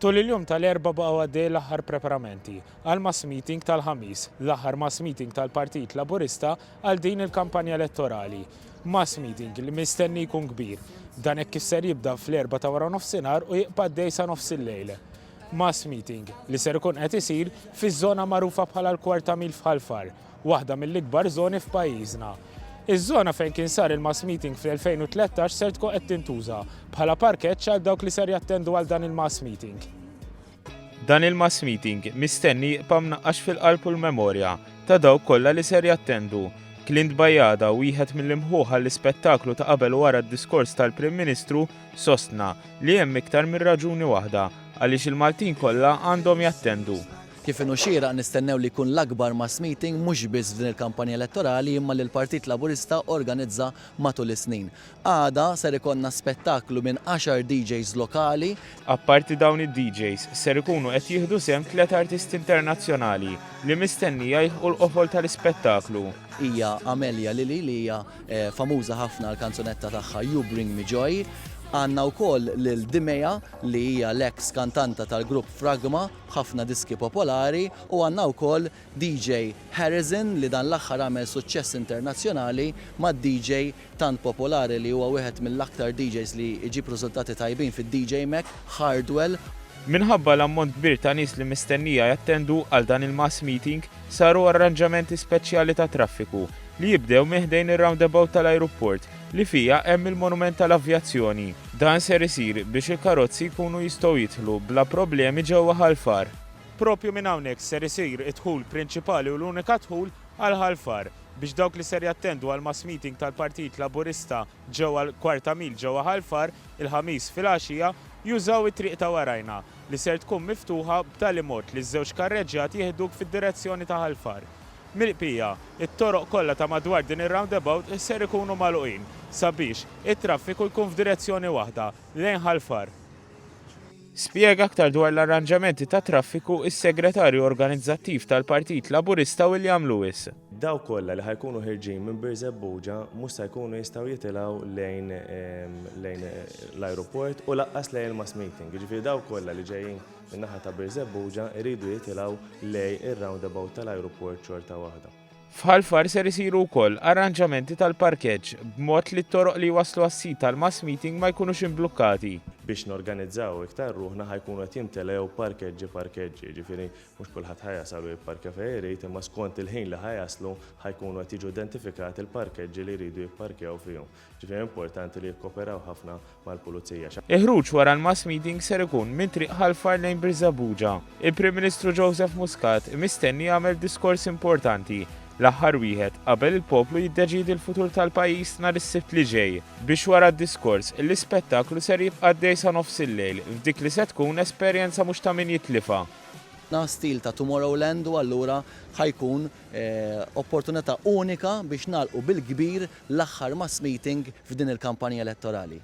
Tul il-jum tal-erba baqgħu għaddej l-aħħar preparamenti għal mass meeting tal-ħamis, l-aħħar mass meeting tal-Partit Laburista għal din il-kampanja elettorali. Mass meeting li mistenni jkun kbir. Dan hekk isser jibda fl-erba ta' wara nofsinhar u jibqa' għaddej sa nofs il-lejl. Mass meeting li ser ikun qed isir fiż-żona magħrufa bħala l-Kwarta Mil f'Ħalfar, waħda mill-ikbar żoni f'pajjiżna. Iż-żona fejn kien sar il-mass meeting fl-2013 ser tkun qed tintuża bħala parkeġġ għal dawk li ser jattendu għal dan il-mass meeting. Dan il-mass meeting mistenni jibqa' mnaqqax fil-qalb u l-memorja ta' dawk kollha li ser jattendu. Clint Bajjada, wieħed mill-imħuħa l-ispettaklu ta' qabel wara d-diskors tal-Prim Ministru, sostna li hemm iktar minn raġuni waħda għaliex il-Maltin kollha għandhom jattendu. Kif inhu xieraq nistennew li jkun l-akbar mass meeting mhux biss f'din il-kampanja elettorali imma li l-Partit Laburista organizza matul is-snin. Għada ser ikonna spettaklu minn 10 DJs lokali. Apparti dawn id-DJs ser ikunu qed jieħdu sehem 3 artisti internazzjonali li mistennija jilħqu l-qofol tal-ispettaklu. Hija Amelia Lili li hija famuża ħafna l-kanzunetta tagħha You Bring Me Joy. Għanna wkoll lil Dimeja li hija l-ex kantanta tal-grupp Fragma b'ħafna diski popolari u għandna wkoll DJ Harrison li dan l-aħħar għamel suċċess internazzjonali mad DJ tant popolari li huwa wieħed mill-aktar DJs li jġib riżultati tajbin fid-DJ Mac, Hardwell. Minħabba l-ammont kbir ta' nies li mistennija jattendu għal dan il-mass meeting saru arranġamenti speċjali ta' traffiku li jibdew meħdejn ir-roundabout tal-ajruport li fija hemm il-monument tal-avjazzjoni. Dan ser isir biex il-karozzi jkunu jistgħu jidħlu bla problemi ġewwa Ħalfar. Propju minn hawnhekk ser isir id-dħul prinċipali u l-unika dħul għal Ħalfar biex dawk li ser jattendu għal mass meeting tal-Partit Laburista ġewwa l-Kwarta Mil ġewwa Ħalfar il-ħamis filgħaxija jużaw it-triq ta' warajna li ser tkun miftuħa b'tali mod li ż-żewġ karreġġjat jieħduk fid-direzzjoni ta' Ħalfar. Mill-qbija, it-toroq kollha ta' madwar din ir-roundabout ser ikunu magħluqin sabiex it-traffiku jkun f'direzzjoni waħda lejn Ħalfar. Spjega aktar dwar l-arranġamenti ta' traffiku is-segretarju organizzattiv tal-Partit Laburista William Lewis. Daw kollha li ħajkunu ħirġin minn Birzebbuġa mhux se jkunu jistgħu jitilgħu lejn l-ajruport u laqqas lejn il-mass meeting. Jiġifieri daw kollha li ġejjin min-naħa ta' Birzebbuġa jridu jitilgħu lejn ir-roundabout tal-ajruport xorta waħda. F'Ħalfar ser isiru wkoll arranġamenti tal-parkeġġ b'mod li t-toroq li waslu għas-sit tal-mass meeting ma jkunux imblukkati. Biex norganizzaw iktar ruħna ħajkunu qed jimtelew parkeġġi, ġifieri mhux kulħadd ħajasal jipparkja fejn irid imma skont il-ħin li ħajaslu ħajkunu qed jiġu identifikati l-parkeġġi li jridu jipparkjaw fihom. Ġifieri importanti li jikkoperaw ħafna mal-pulizija. Il-ħruġ wara l-mass meeting ser ikun minn triq Ħalfar lejn Birzebbuġa. Il-Prim Ministru Joseph Muscat mistenni jagħmel diskors importanti l-aħħar wieħed qabel il-poplu jiddeċiedi l-futur tal-pajjiż nhar is-Sibt li ġej biex wara d-diskors l-ispettaklu ser jibqa' għaddej sa nofs il-lejl f'dik li se tkun esperjenza mhux ta' min jitlifha. Stil ta' Tomorrowland u allura ħajkun opportunità unika biex nagħlqu bil-kbir l-aħħar mass meeting f'din il-kampanja elettorali.